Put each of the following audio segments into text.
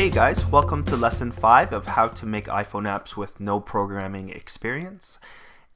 Hey guys, welcome to lesson 5 of how to make iPhone apps with no programming experience.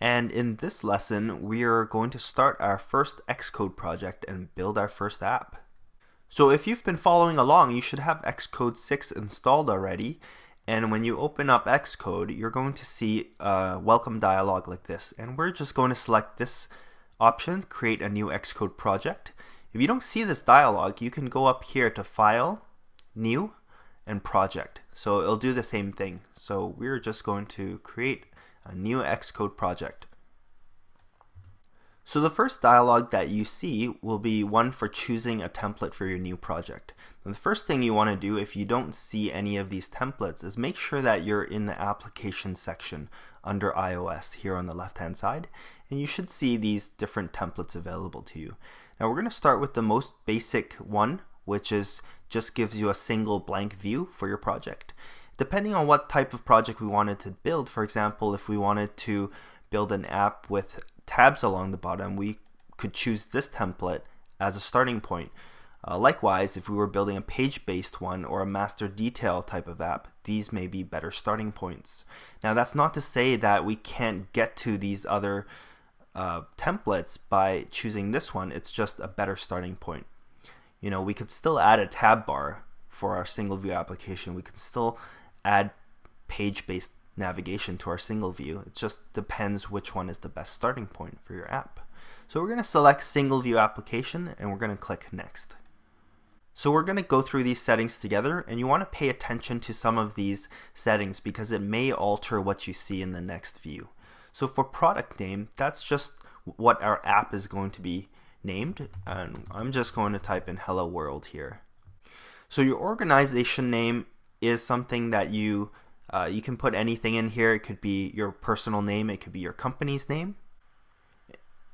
And in this lesson, we are going to start our first Xcode project and build our first app. So if you've been following along, you should have Xcode 6 installed already. And when you open up Xcode, you're going to see a welcome dialog like this. And we're just going to select this option, create a new Xcode project. If you don't see this dialog, you can go up here to File, New, and Project. So it'll do the same thing. So we're just going to create a new Xcode project. So the first dialog that you see will be one for choosing a template for your new project. And the first thing you want to do if you don't see any of these templates is make sure that you're in the application section under iOS here on the left hand side, and you should see these different templates available to you. Now we're going to start with the most basic one, which is just gives you a single blank view for your project. Depending on what type of project we wanted to build, for example, if we wanted to build an app with tabs along the bottom, we could choose this template as a starting point. Likewise, if we were building a page-based one or a master detail type of app, these may be better starting points. Now that's not to say that we can't get to these other templates by choosing this one. It's just a better starting point. You know, we could still add a tab bar for our single view application. We could still add page-based navigation to our single view. It just depends which one is the best starting point for your app. So we're going to select single view application and we're going to click next. So we're going to go through these settings together, and you want to pay attention to some of these settings because it may alter what you see in the next view. So for product name, that's just what our app is going to be named, and I'm just going to type in hello world here. So your organization name is something that you can put anything in here. It could be your personal name, it could be your company's name.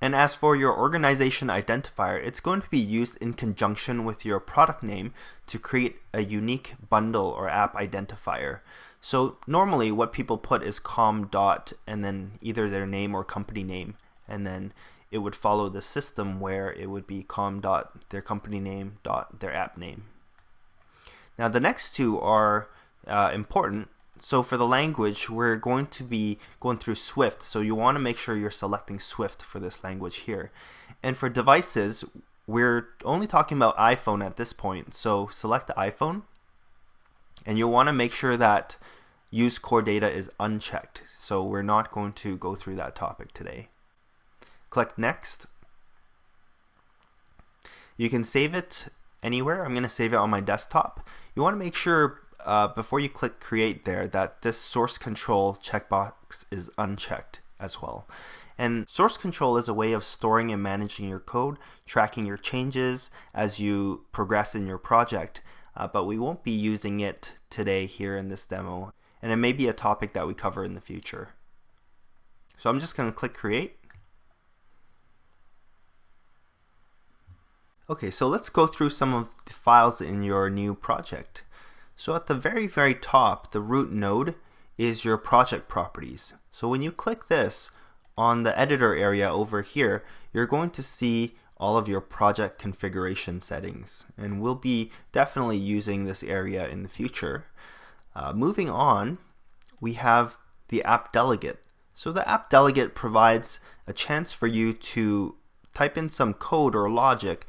And as for your organization identifier, it's going to be used in conjunction with your product name to create a unique bundle or app identifier. So normally what people put is com dot and then either their name or company name, and then it would follow the system where it would be com dot their company name dot their app name. Now the next two are important. So for the language, we're going to be going through Swift, so you want to make sure you're selecting Swift for this language here. And for devices, we're only talking about iPhone at this point, so select the iPhone, and you'll want to make sure that use core data is unchecked, so we're not going to go through that topic today. Click next. You can save it anywhere. I'm going to save it on my desktop. You want to make sure before you click create there that this source control checkbox is unchecked as well. And source control is a way of storing and managing your code, tracking your changes as you progress in your project, but we won't be using it today here in this demo, and it may be a topic that we cover in the future. So I'm just going to click create. Okay, so let's go through some of the files in your new project. So at the very top, the root node is your project properties. So when you click this on the editor area over here, you're going to see all of your project configuration settings, and we'll be definitely using this area in the future. Moving on, we have the app delegate. So the app delegate provides a chance for you to type in some code or logic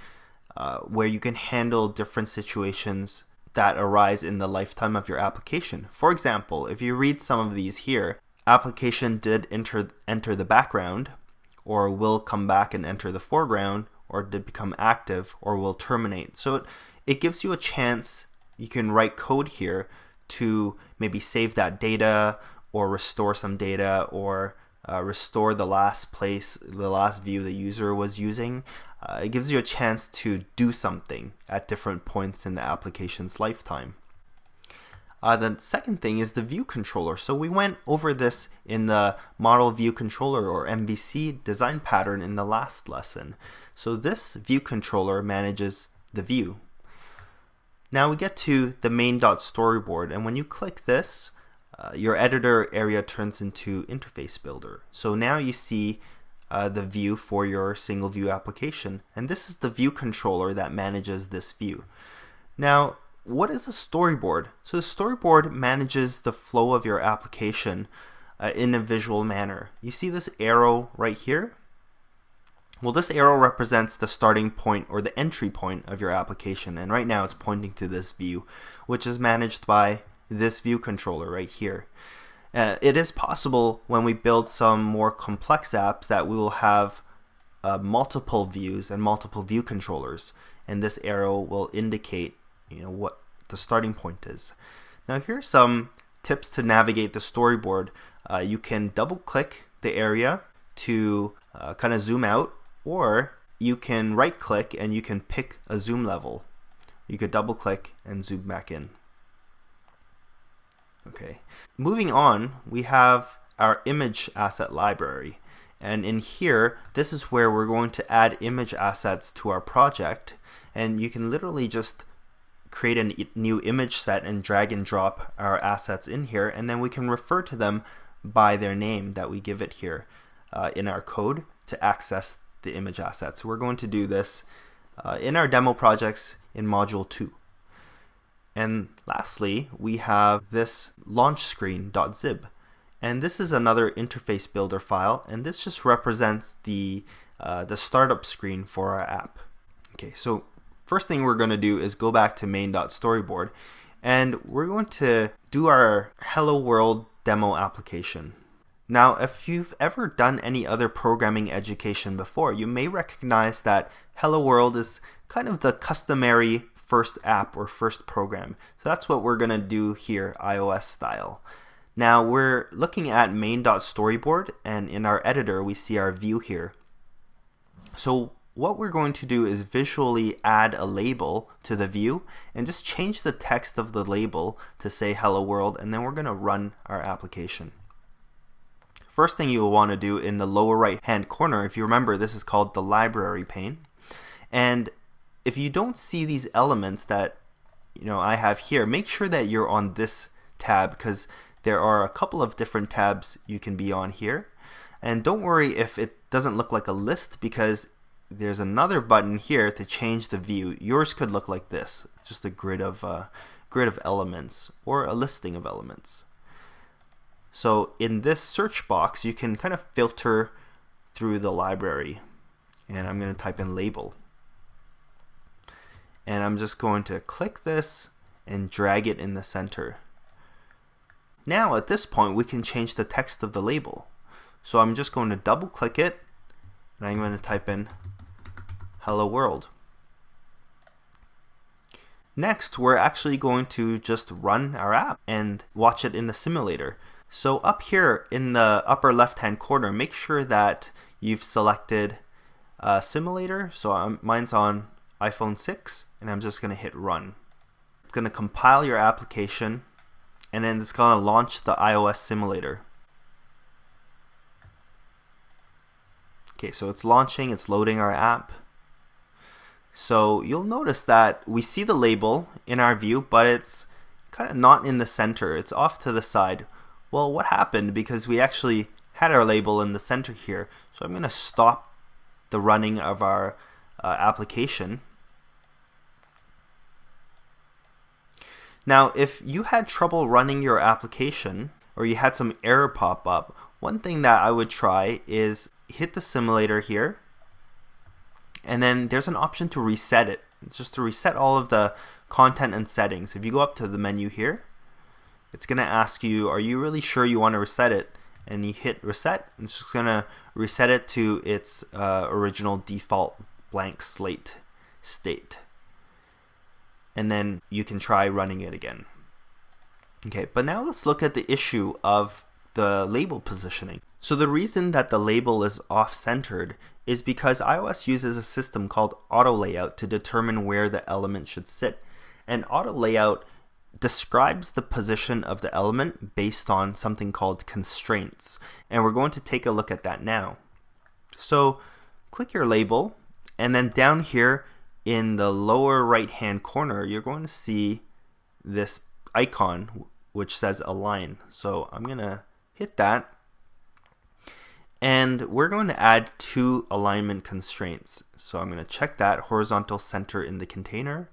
where you can handle different situations that arise in the lifetime of your application. For example, if you read some of these here, application did enter the background, or will come back and enter the foreground, or did become active, or will terminate. So it gives you a chance. You can write code here to maybe save that data, or restore some data, or restore the last view the user was using. It gives you a chance to do something at different points in the application's lifetime. The second thing is the view controller. So we went over this in the model view controller or MVC design pattern in the last lesson. So this view controller manages the view. Now we get to the main.storyboard, and when you click this, your editor area turns into interface builder. So now you see the view for your single view application, and this is the view controller that manages this view. Now what is a storyboard? So the storyboard manages the flow of your application in a visual manner. You see this arrow right here? Well, this arrow represents the starting point or the entry point of your application, and right now it's pointing to this view, which is managed by this view controller right here. It is possible when we build some more complex apps that we will have multiple views and multiple view controllers, and this arrow will indicate what the starting point is. Now here's some tips to navigate the storyboard. You can double click the area to kind of zoom out, or you can right click and you can pick a zoom level. You could double click and zoom back in. Okay, moving on, we have our image asset library, and in here this is where we're going to add image assets to our project, and you can literally just create a new image set and drag and drop our assets in here, and then we can refer to them by their name that we give it here in our code to access the image assets. We're going to do this in our demo projects in module 2. And lastly, we have this launch screen.zib, and this is another interface builder file, and this just represents the startup screen for our app. Okay, so first thing we're going to do is go back to main.storyboard, and we're going to do our Hello World demo application. Now, if you've ever done any other programming education before, you may recognize that Hello World is kind of the customary first app or first program. So that's what we're going to do here, iOS style. Now we're looking at main.storyboard, and in our editor we see our view here. So what we're going to do is visually add a label to the view and just change the text of the label to say Hello World, and then we're going to run our application. First thing you will want to do in the lower right hand corner, if you remember, this is called the library pane, and if you don't see these elements that I have here, make sure that you're on this tab, because there are a couple of different tabs you can be on here. And don't worry if it doesn't look like a list, because there's another button here to change the view. Yours could look like this, just a grid of elements or a listing of elements. So in this search box, you can kind of filter through the library, and I'm going to type in label. And I'm just going to click this and drag it in the center. Now at this point we can change the text of the label. So I'm just going to double click it, and I'm going to type in Hello World. Next, we're actually going to just run our app and watch it in the simulator. So up here in the upper left hand corner, make sure that you've selected simulator. So mine's on iPhone 6, and I'm just going to hit run. It's going to compile your application, and then it's going to launch the iOS simulator. Okay, so it's launching, it's loading our app. So you'll notice that we see the label in our view, but it's kind of not in the center, it's off to the side. Well, what happened? Because we actually had our label in the center here. So I'm going to stop the running of our application. Now, if you had trouble running your application, or you had some error pop up, one thing that I would try is hit the simulator here, and then there's an option to reset it. It's just to reset all of the content and settings. If you go up to the menu here, it's going to ask you, are you really sure you want to reset it? And you hit reset, and it's just going to reset it to its original default blank slate state. And then you can try running it again. Okay, but now let's look at the issue of the label positioning. So the reason that the label is off-centered is because iOS uses a system called AutoLayout to determine where the element should sit. And AutoLayout describes the position of the element based on something called constraints. And we're going to take a look at that now. So click your label, and then down here in the lower right hand corner, you're going to see this icon which says align. So I'm going to hit that, and we're going to add 2 alignment constraints. So I'm going to check that: horizontal center in the container,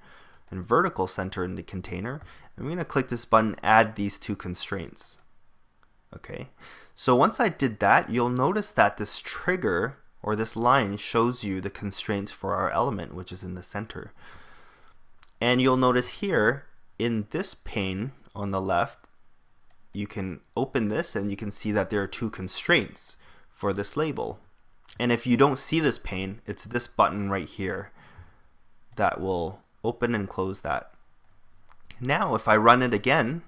and vertical center in the container. I'm going to click this button, add these two constraints. Okay, so once I did that, you'll notice that this trigger or this line shows you the constraints for our element, which is in the center. And you'll notice here in this pane on the left, you can open this and you can see that there are two constraints for this label. And if you don't see this pane, it's this button right here that will open and close that. Now if I run it again,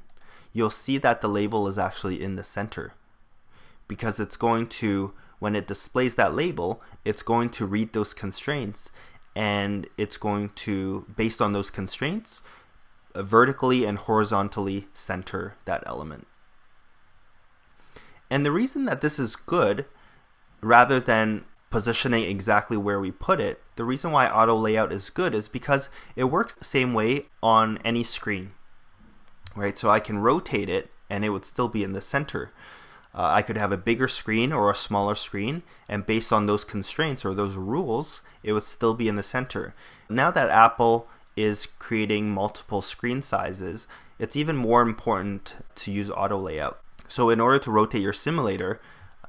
you'll see that the label is actually in the center, because it's going to, when it displays that label, it's going to read those constraints, and it's going to, based on those constraints, vertically and horizontally center that element. And the reason that this is good, rather than positioning exactly where we put it, the reason why auto layout is good is because it works the same way on any screen, right? So I can rotate it and it would still be in the center. I could have a bigger screen or a smaller screen, and based on those constraints or those rules, it would still be in the center. Now that Apple is creating multiple screen sizes, it's even more important to use auto layout. So in order to rotate your simulator,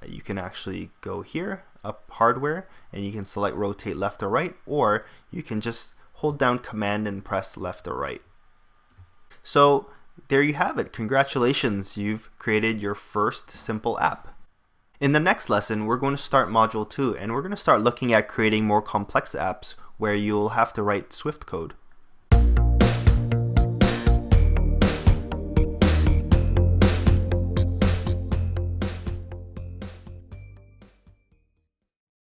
you can actually go here, up hardware, and you can select rotate left or right, or you can just hold down command and press left or right. So there you have it. Congratulations, you've created your first simple app. In the next lesson, we're going to start module 2, and we're going to start looking at creating more complex apps where you'll have to write Swift code.